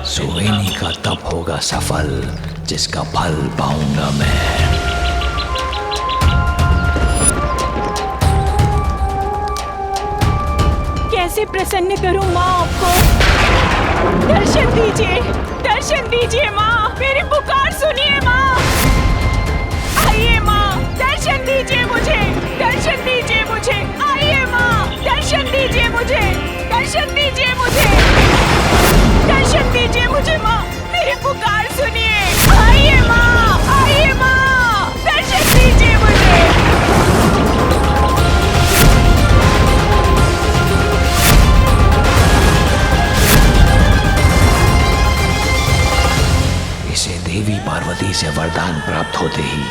सुहेनी का तब होगा सफल जिसका फल पाऊंगा मैं। कैसे प्रसन्न करूं माँ आपको? दर्शन दीजिए माँ, मेरी पुकार सुनिए माँ। आइए माँ, दर्शन दीजिए मुझे, दर्शन दीजिए मुझे। आइए माँ, दर्शन दीजिए मुझे, दर्शन दीजिए मुझे, दर्शन दीजिए मुझे माँ, मेरी पुकार सुनिए। आइए माँ, दर्शन दीजिए मुझे। इसे देवी पार्वती से वरदान प्राप्त होते ही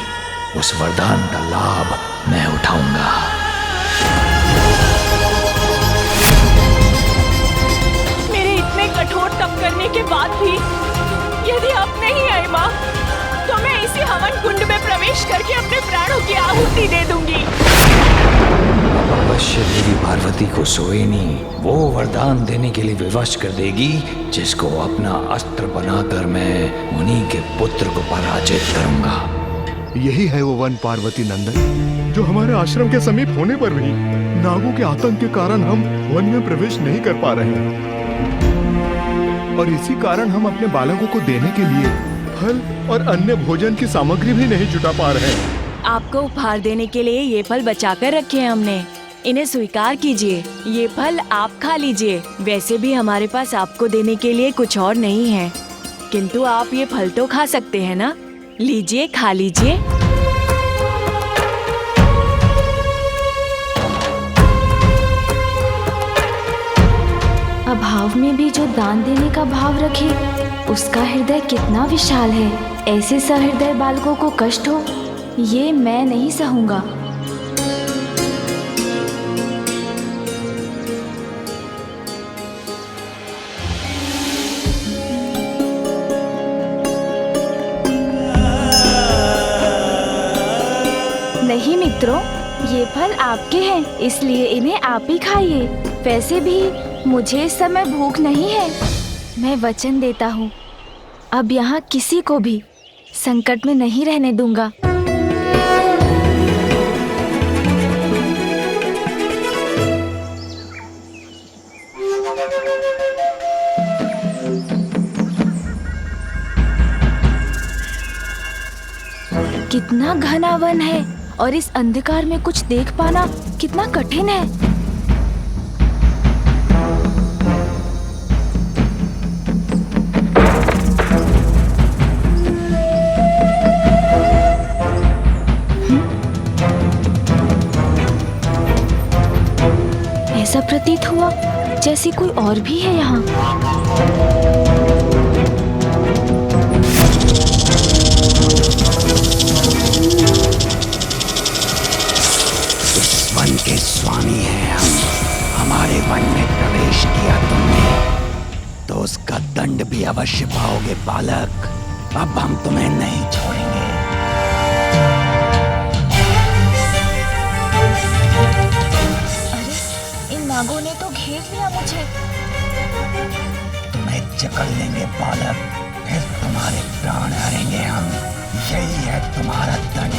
उस वरदान का लाभ मैं उठाऊंगा। मेरे इतने कठोर तप करने के बाद भी यदि आप नहीं आए माँ, तो मैं इसी हवन कुंड में प्रवेश करके अपने प्राणों की आहुति दे दूंगी। अवश्य देवी पार्वती को सोएनी वो वरदान देने के लिए विवश कर देगी जिसको अपना अस्त्र बनाकर मैं उन्हीं के पुत्र को पराजित करूंगा। यही है वो वन पार्वती नंदन, जो हमारे आश्रम के समीप होने पर भी नागों के आतंक के कारण हम वन में प्रवेश नहीं कर पा रहे हैं। और इसी कारण हम अपने बालकों को देने के लिए फल और अन्य भोजन की सामग्री भी नहीं जुटा पा रहे हैं। आपको उपहार देने के लिए ये फल बचा कर रखे हैं हमने, इन्हें स्वीकार कीजिए। ये फल आप खा लीजिए। वैसे भी हमारे पास आपको देने के लिए कुछ और नहीं है, किंतु आप ये फल तो खा सकते हैं ना। लीजिए, खा लीजिए। अभाव में भी जो दान देने का भाव रखे, उसका हृदय कितना विशाल है। ऐसे सहृदय बालकों को कष्ट हो, ये मैं नहीं सहूंगा। नहीं मित्रों, ये फल आपके हैं, इसलिए इन्हें आप ही खाइए। वैसे भी मुझे इस समय भूख नहीं है। मैं वचन देता हूँ, अब यहाँ किसी को भी संकट में नहीं रहने दूंगा। कितना घना वन है और इस अंधकार में कुछ देख पाना कितना कठिन है। ऐसा प्रतीत हुआ जैसे कोई और भी है यहाँ। वन के स्वामी हैं हम। हमारे वन में प्रवेश किया तुमने तो उसका दंड भी अवश्य पाओगे बालक। अब हम तुम्हें नहीं छोड़ेंगे। अरे, इन नागों ने तो घेर लिया मुझे। तुम्हें जकड़ लेंगे बालक, फिर तुम्हारे प्राण हरेंगे हम। यही है तुम्हारा दंड,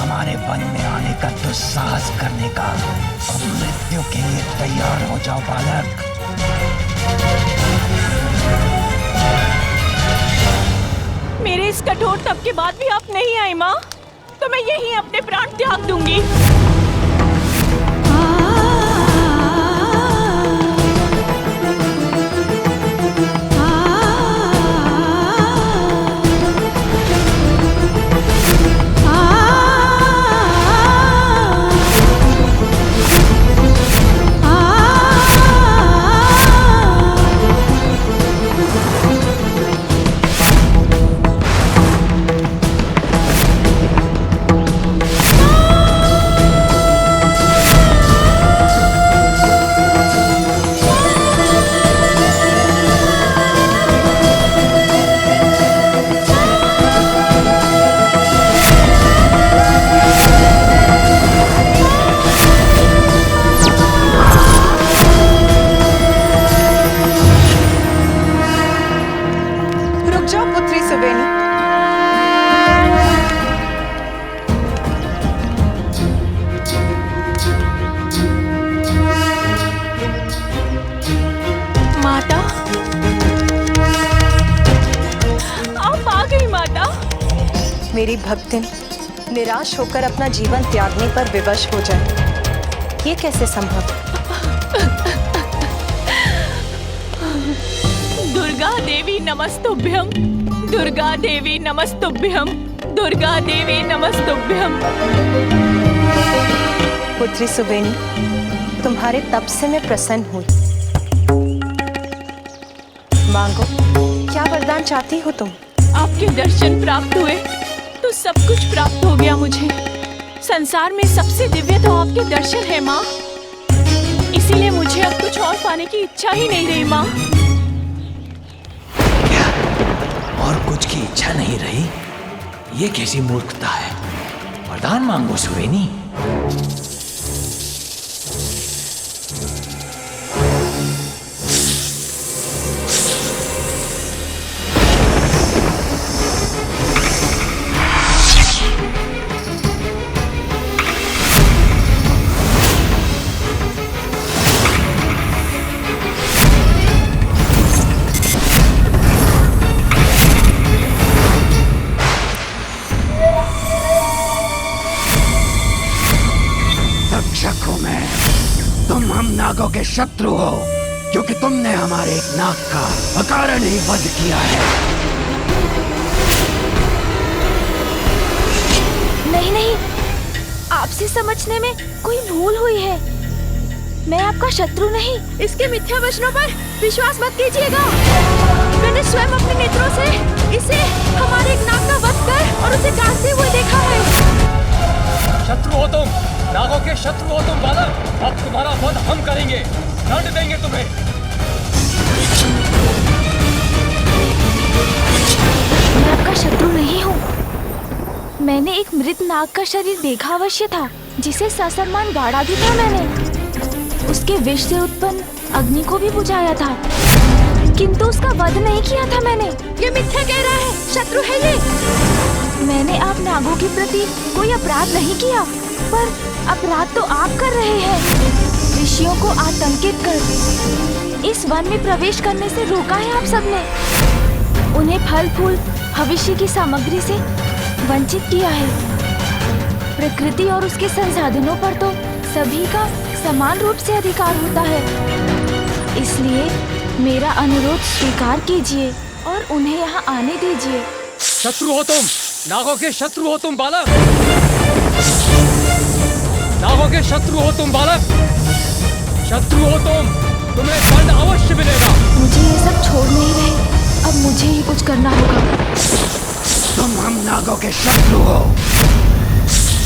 हमारे वन में आने का दुस्साहस करने का। अब मृत्यु के लिए तैयार हो जाओ बालक। मेरे इस कठोर तप के बाद भी आप नहीं आई माँ, तो मैं यहीं अपने प्राण त्याग दूंगी। जाओ पुत्री सुबेनी। माता, आप आ गई माता। मेरी भक्तिन निराश होकर अपना जीवन त्यागने पर विवश हो जाए, ये कैसे संभव? दुर्गा देवी नमस्तुभ्यम, दुर्गा देवी नमस्तुभ्यम, दुर्गा देवी नमस्तुभ्यम। पुत्री सुबेनी, तुम्हारे तप से मैं प्रसन्न हुई। मांगो, क्या वरदान चाहती हो तुम? आपके दर्शन प्राप्त हुए तो सब कुछ प्राप्त हो गया मुझे। संसार में सबसे दिव्य तो आपके दर्शन है माँ, इसीलिए मुझे अब कुछ और पाने की इच्छा ही नहीं रही माँ। क्या और कुछ की इच्छा नहीं रही? ये कैसी मूर्खता है? वरदान मांगो सुबेनी। तुम हम नागों के शत्रु हो, क्योंकि तुमने हमारे एक नाग का अकारण ही वध किया है। नहीं नहीं, आपसे समझने में कोई भूल हुई है। मैं आपका शत्रु नहीं। इसके मिथ्या वचनों पर विश्वास मत कीजिएगा। मैंने स्वयं अपने नेत्रों से इसे हमारे एक नाग का वध कर और उसे काटते हुए देखा है। शत्रु हो तुम, नागों के शत्रु हो तुम बालक। अब तुम्हारा वध हम करेंगे, दंड देंगे तुम्हें। मैं आपका शत्रु नहीं हूँ। मैंने एक मृत नाग का शरीर देखा अवश्य था, जिसे ससम्मान गाड़ा भी था मैंने। उसके विष से उत्पन्न अग्नि को भी बुझाया था, किंतु उसका वध नहीं किया था मैंने। ये मिथ्या कह रहा है, शत्रु है ये। मैंने आप नागों के प्रति कोई अपराध नहीं किया, पर अपराध तो आप कर रहे हैं। ऋषियों को आतंकित कर इस वन में प्रवेश करने से रोका है आप सबने। उन्हें फल फूल भविष्य की सामग्री से वंचित किया है। प्रकृति और उसके संसाधनों पर तो सभी का समान रूप से अधिकार होता है। इसलिए मेरा अनुरोध स्वीकार कीजिए और उन्हें यहाँ आने दीजिए। शत्रु हो तुम, नागों के शत्रु हो तुम बालक। नागों के शत्रु हो तुम बालक, शत्रु हो तुम, तुम्हें दंड अवश्य मिलेगा। मुझे ये सब छोड़ नहीं रहे, अब मुझे ही कुछ करना होगा। तुम हम नागों के शत्रु हो।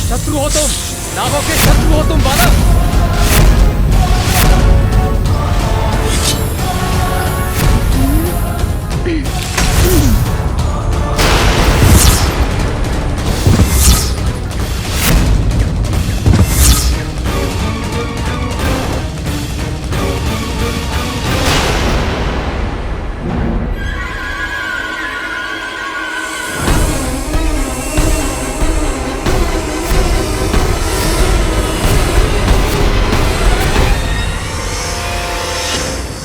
शत्रु हो तुम, नागों के शत्रु हो तुम बालक।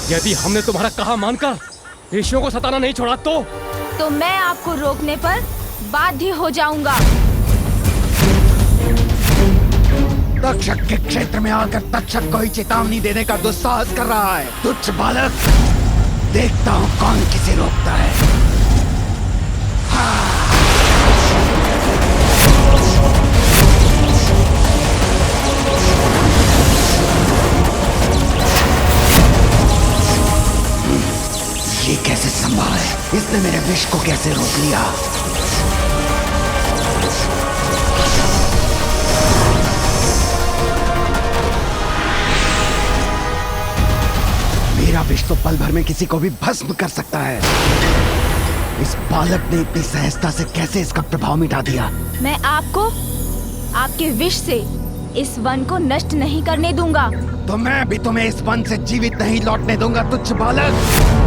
यदि हमने तुम्हारा कहा मानकर ऋषियों को सताना नहीं छोड़ा तो मैं आपको रोकने पर बाध्य हो जाऊंगा। तक्षक के क्षेत्र में आकर तक्षक को ही चेतावनी देने का दुस्साहस कर रहा है। तुच्छ बालक, देखता हूँ कौन किसे रोकता है। ये कैसे संभव है? इसने मेरे विष को कैसे रोक लिया? मेरा विष तो पल भर में किसी को भी भस्म कर सकता है। इस बालक ने इतनी सहजता से कैसे इसका प्रभाव मिटा दिया? मैं आपको आपके विष से इस वन को नष्ट नहीं करने दूंगा। तो मैं भी तुम्हें इस वन से जीवित नहीं लौटने दूंगा, तुच्छ बालक।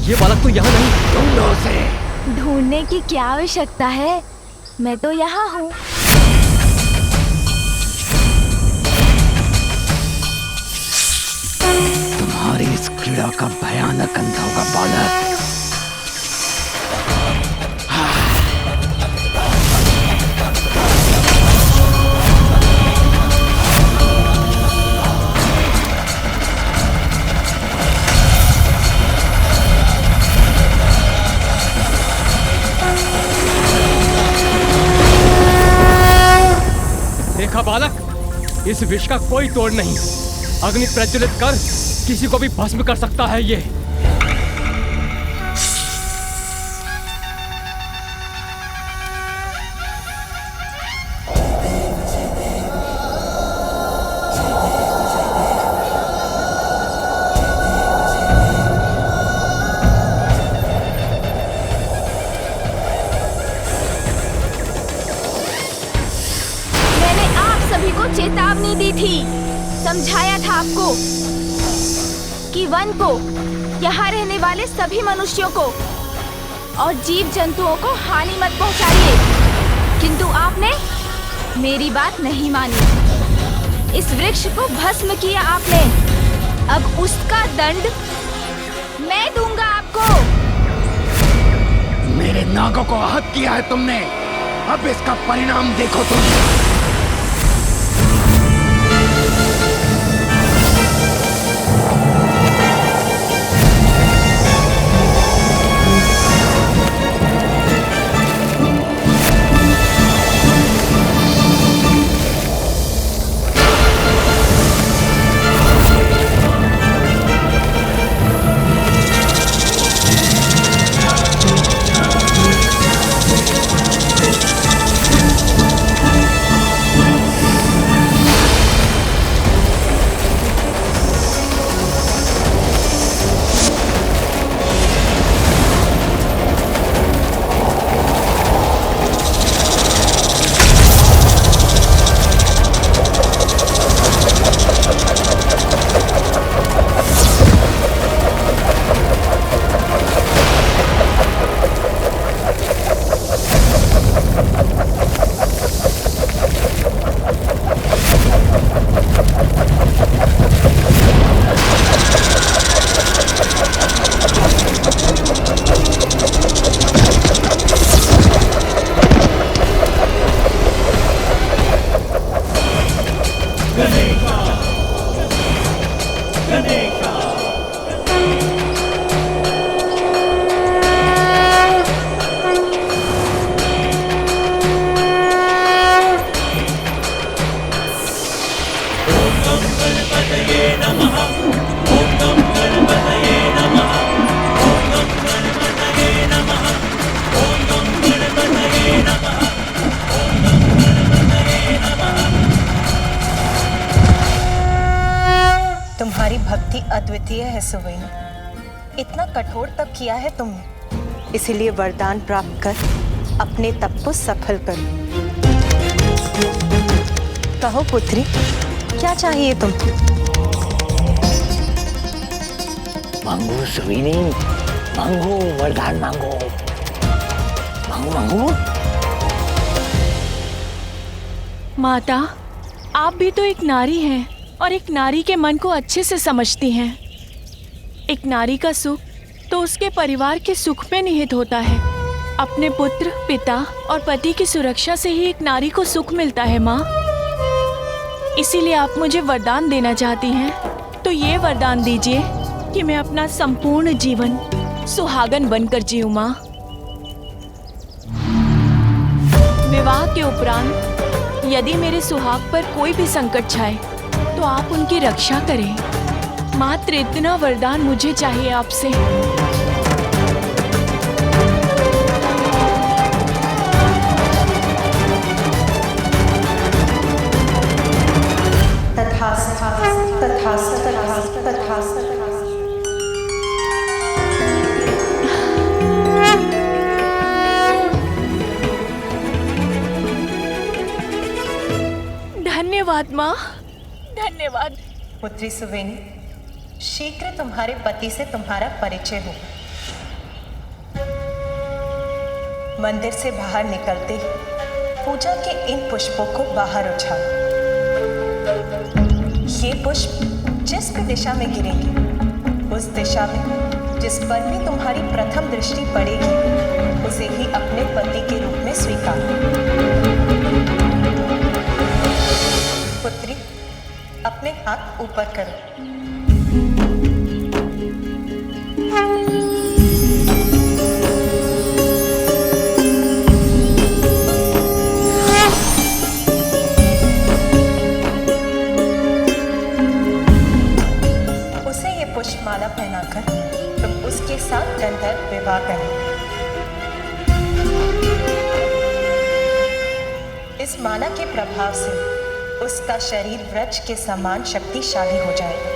ये बालक तो यहाँ नहीं। ढूंढो उसे। ढूंढने की क्या आवश्यकता है, मैं तो यहाँ हूँ। तुम्हारी इस क्रीड़ा का भयानक अंत होगा बालक। देखा बालक, इस विष का कोई तोड़ नहीं। अग्नि प्रज्वलित कर किसी को भी भस्म कर सकता है ये। चेतावनी दी थी, समझाया था आपको कि वन को, यहाँ रहने वाले सभी मनुष्यों को और जीव जंतुओं को हानि मत पहुँचाइए, किंतु आपने मेरी बात नहीं मानी। इस वृक्ष को भस्म किया आपने, अब उसका दंड मैं दूंगा आपको। मेरे नागों को आहत किया है तुमने, अब इसका परिणाम देखो तुम। तुम्हारी भक्ति अद्वितीय है सुवेनी, इतना कठोर तप किया है तुमने, इसीलिए वरदान प्राप्त कर अपने तप को सफल करो। कहो पुत्री, क्या चाहिए तुमको? मांगो सुवेनी, मांगो वरदान, मांगो मांगो मांगो। माता, आप भी तो एक नारी हैं और एक नारी के मन को अच्छे से समझती हैं। एक नारी का सुख तो उसके परिवार के सुख में निहित होता है। अपने पुत्र, पिता और पति की सुरक्षा से ही एक नारी को सुख मिलता है माँ। इसीलिए आप मुझे वरदान देना चाहती हैं तो ये वरदान दीजिए कि मैं अपना संपूर्ण जीवन सुहागन बनकर जीऊं माँ। विवाह के उपरांत यदि मेरे सुहाग पर कोई भी संकट छाए तो आप उनकी रक्षा करें। मात्र इतना वरदान मुझे चाहिए आपसे। तथास्तु, तथास्तु, तथास्तु, तथास्तु। धन्यवाद माँ, धन्यवाद। पुत्री सुवेनी, शीघ्र तुम्हारे पति से तुम्हारा परिचय होगा। मंदिर से बाहर निकलते ही पूजा के इन पुष्पों को बाहर उछाओ। ये पुष्प जिस भी दिशा में गिरेंगे, उस दिशा में जिस पर भी तुम्हारी प्रथम दृष्टि पड़ेगी, उसे ही अपने पति के रूप में स्वीकार। पुत्री, अपने हाथ ऊपर करो। पुष्पमाला पहनाकर तुम उसके साथ गंधर्व विवाह करें। इस माला के प्रभाव से उसका शरीर वृक्ष के समान शक्तिशाली हो जाएगा।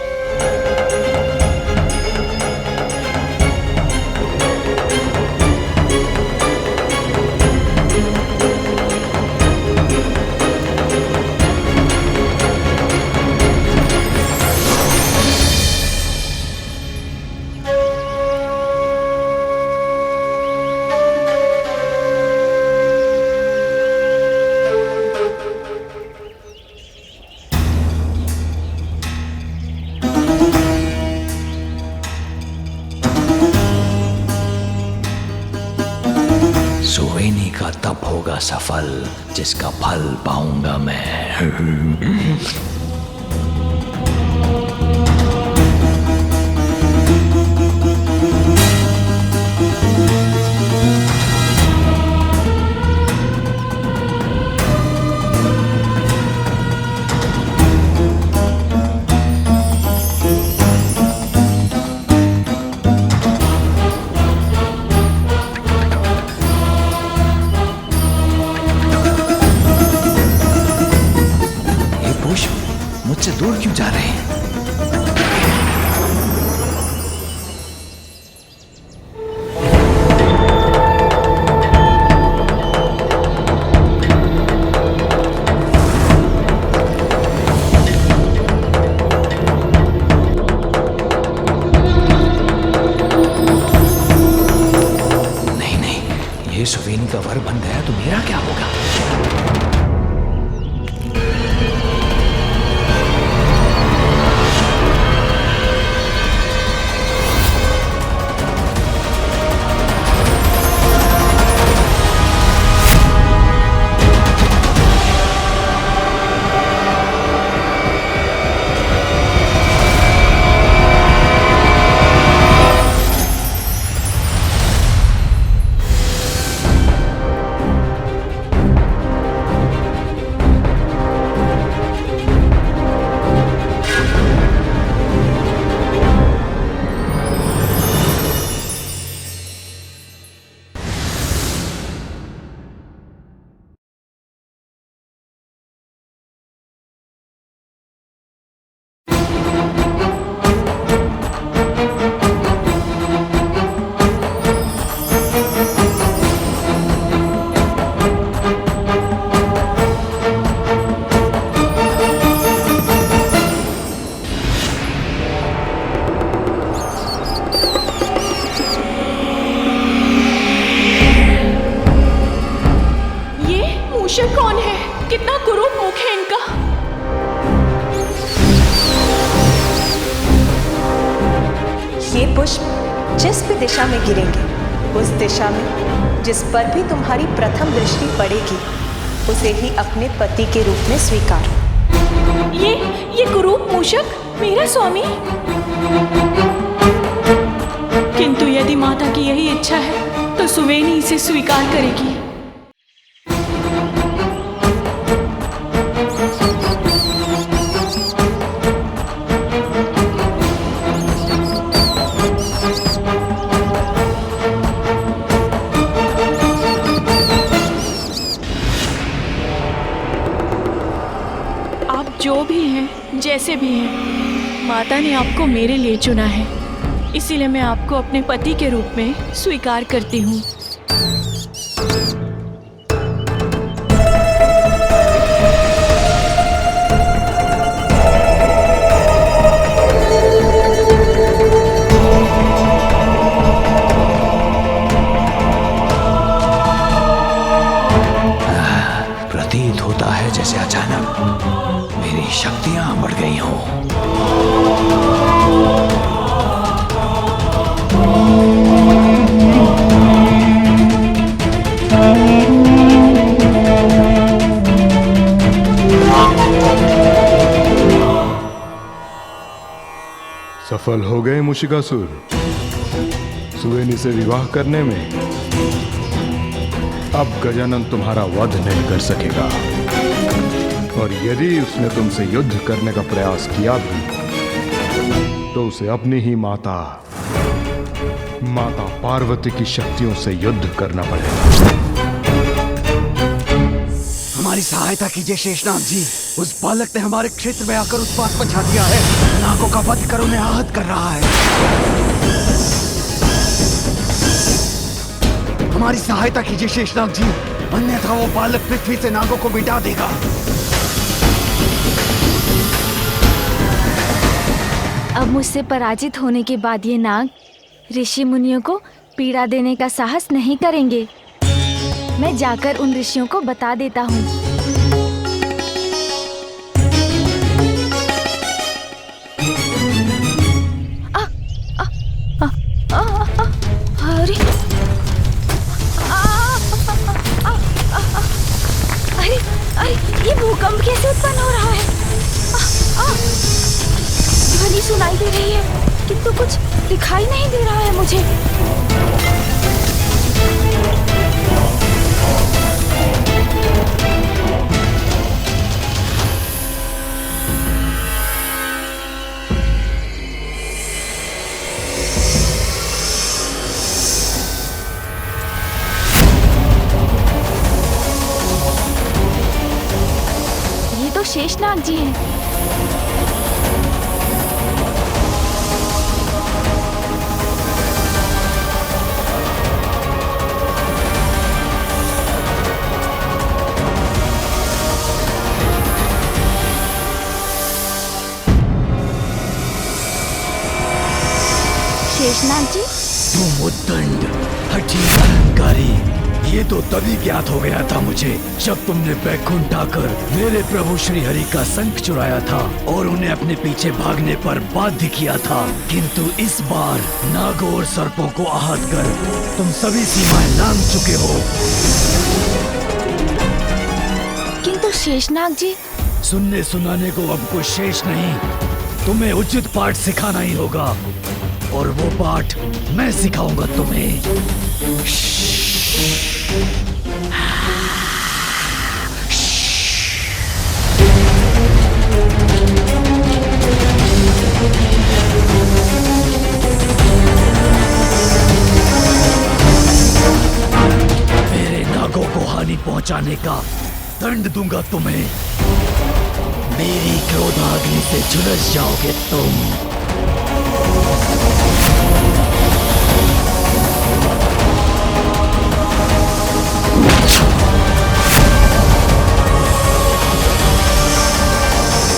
सुवेनी का तप होगा सफल, जिसका फल पाऊंगा मैं। मुझसे दूर क्यों जा रहे हैं? नहीं नहीं, ये सुवेनी का वर बन गया तो मेरा क्या होगा? कौन है? कितना कुरूप मुख है इनका। ये पुष्प जिस भी दिशा में गिरेंगे, उस दिशा में जिस पर भी तुम्हारी प्रथम दृष्टि पड़ेगी, उसे ही अपने पति के रूप में स्वीकार। ये कुरूप मूषक मेरा स्वामी। किंतु यदि माता की यही इच्छा है तो सुवेनी इसे स्वीकार करेगी। जो भी हैं, जैसे भी हैं, माता ने आपको मेरे लिए चुना है, इसीलिए मैं आपको अपने पति के रूप में स्वीकार करती हूँ। सफल हो गए मुशिकासुर। सुवेनी से विवाह करने में अब गजानन तुम्हारा वध नहीं कर सकेगा, और यदि उसने तुमसे युद्ध करने का प्रयास किया भी तो उसे अपनी ही माता पार्वती की शक्तियों से युद्ध करना पड़ेगा। हमारी सहायता कीजिए शेषनाग जी। उस बालक ने हमारे क्षेत्र में आकर उत्पात मचा दिया है। नागों का वध कर उन्हें आहत कर रहा है। हमारी सहायता कीजिए शेषनाग जी, अन्यथा वो बालक पृथ्वी से नागों को मिटा देगा। अब मुझसे पराजित होने के बाद ये नाग ऋषि मुनियों को पीड़ा देने का साहस नहीं करेंगे। मैं जाकर उन ऋषियों को बता देता हूँ। अरे अरे अरे ये भूकंप कैसे उत्पन्न हो रहा है? ध्वनि सुनाई दे रही है किंतु कुछ दिखाई नहीं दे रहा है मुझे। ये तो शेषनाग जी हैं। शेषनाग जी, तुम उद्दंड, हठी, अहंकारी, ये तो तभी ज्ञात हो गया था मुझे जब तुमने बैकुंठ आकर मेरे प्रभु श्री हरि का शंख चुराया था और उन्हें अपने पीछे भागने पर बाध्य किया था। किंतु इस बार नागों और सर्पों को आहत कर तुम सभी सीमाएं लांघ चुके हो। किंतु शेषनाग जी, सुनने सुनाने को अब कुछ शेष नहीं, तुम्हें उचित पाठ सिखाना ही होगा, और वो पाठ मैं सिखाऊंगा तुम्हें। मेरे नागों को हानि पहुंचाने का दंड दूंगा तुम्हें। मेरी क्रोधाग्नि से झुलस जाओगे तुम।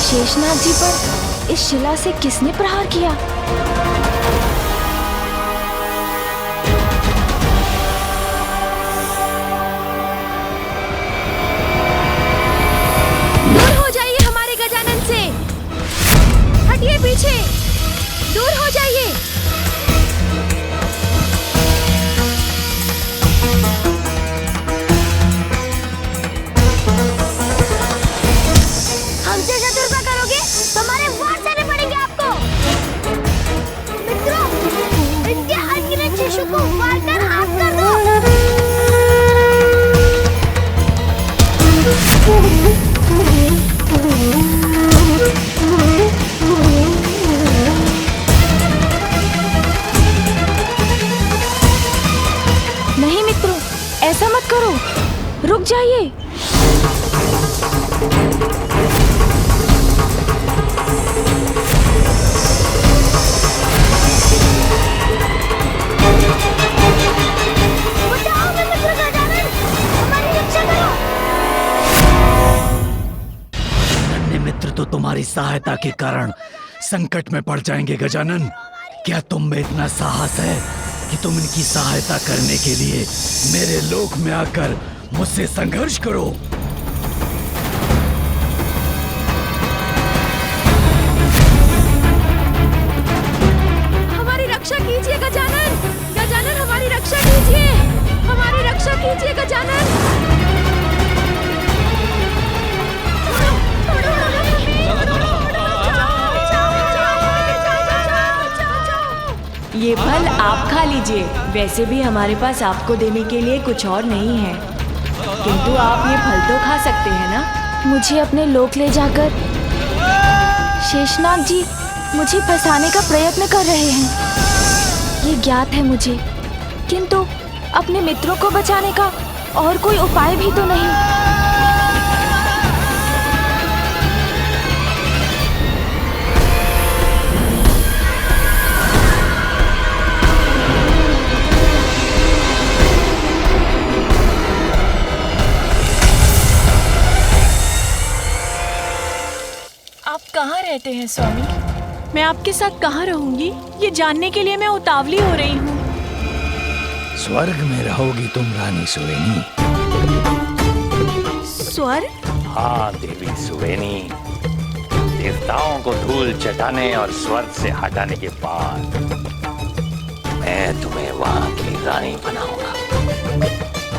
शेषनाग जी पर इस शिला से किसने प्रहार किया? दूर हो जाइए हमारे गजानन से, हटिए पीछे, दूर हो जाइए। हमसे शत्रुता करोगे तो हमारे वार देने पड़ेंगे आपको। मित्रों, इनके अनगिनत शिशु को वार कर आप कर दो। नहीं मित्रों, ऐसा मत करो, रुक जाइए। तो तुम्हारी सहायता के कारण संकट में पड़ जाएंगे गजानन। क्या तुम में इतना साहस है कि तुम इनकी सहायता करने के लिए मेरे लोक में आकर मुझसे संघर्ष करो? हमारी रक्षा कीजिए गजानन, गजानन हमारी रक्षा कीजिए, हमारी रक्षा कीजिए गजानन। खा लीजिए। वैसे भी हमारे पास आपको देने के लिए कुछ और नहीं है, किंतु आप ये फल तो खा सकते हैं ना। मुझे अपने लोक ले जाकर शेषनाग जी मुझे फंसाने का प्रयत्न कर रहे हैं, ये ज्ञात है मुझे, किंतु अपने मित्रों को बचाने का और कोई उपाय भी तो नहीं। आप कहाँ रहते हैं स्वामी? मैं आपके साथ कहाँ रहूंगी, ये जानने के लिए मैं उतावली हो रही हूँ। स्वर्ग में रहोगी तुम रानी सुवेनी। स्वर्ग? हाँ देवी सुवेनी, देवताओं को धूल चटाने और स्वर्ग से हटाने के बाद मैं तुम्हें वहां की रानी बनाऊंगा।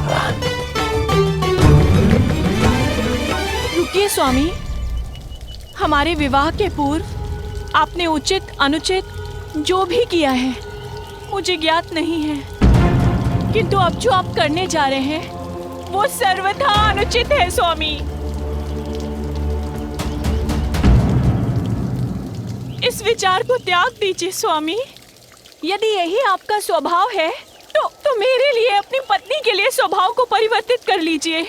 रानी। रुकिए स्वामी, हमारे विवाह के पूर्व आपने उचित अनुचित जो भी किया है मुझे ज्ञात नहीं है, किंतु अब जो आप करने जा रहे हैं वो सर्वथा अनुचित है स्वामी। इस विचार को त्याग दीजिए स्वामी। यदि यही आपका स्वभाव है तो मेरे लिए, अपनी पत्नी के लिए स्वभाव को परिवर्तित कर लीजिए।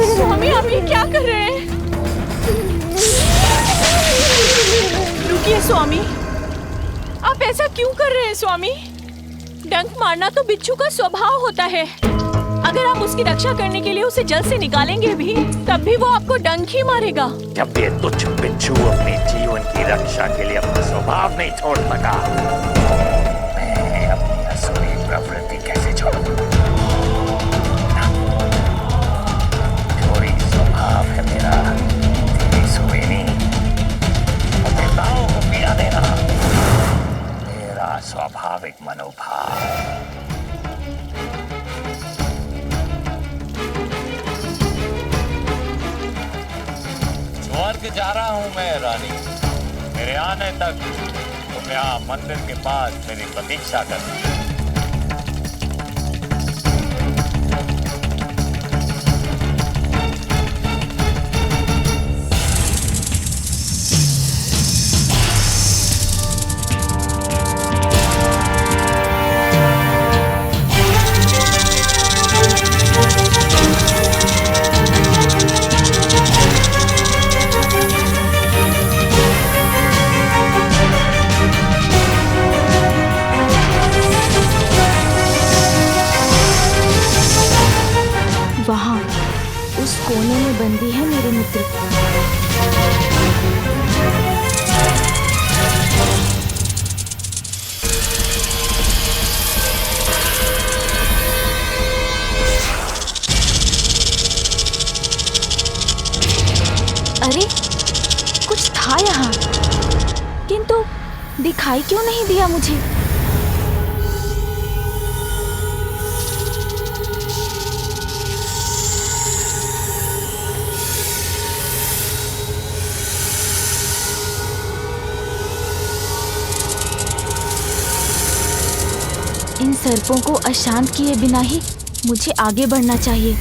स्वामी आप ये क्या कर रहे हैं? रुकिए स्वामी, आप ऐसा क्यों कर रहे हैं स्वामी? डंक मारना तो बिच्छू का स्वभाव होता है। अगर आप उसकी रक्षा करने के लिए उसे जल से निकालेंगे भी, तब भी वो आपको डंक ही मारेगा। जब ये तुच्छ बिच्छू अपने जीवन की रक्षा के लिए अपना स्वभाव नहीं छोड़ सका, मैं अपनी असुरी प्रवृत्ति कैसे छोड़ूं? चोरी स्वभाव है मेरा देवी सुवेनी, और देवताओं को पीड़ा देना मेरा स्वाभाविक मनोभाव। स्वर्ग जा रहा हूँ मैं रानी। मेरे आने तक तुम यहाँ मंदिर के पास मेरी प्रतीक्षा करना। वहाँ उस कोने में बंदी है मेरे मित्र। अरे कुछ था यहाँ, किंतु दिखाई क्यों नहीं दिया मुझे? इन सर्पों को अशांत किए बिना ही मुझे आगे बढ़ना चाहिए।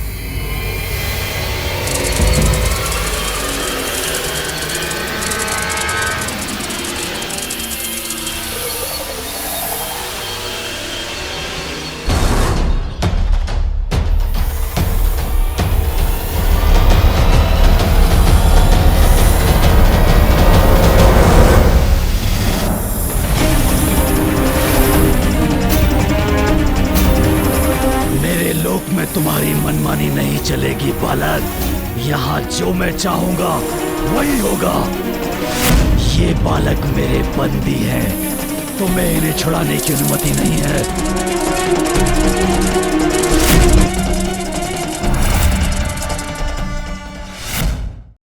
तुम्हारी मनमानी नहीं चलेगी बालक। यहाँ जो मैं चाहूंगा वही होगा। ये बालक मेरे बंदी हैं, तुम्हें इन्हें छुड़ाने की अनुमति नहीं है।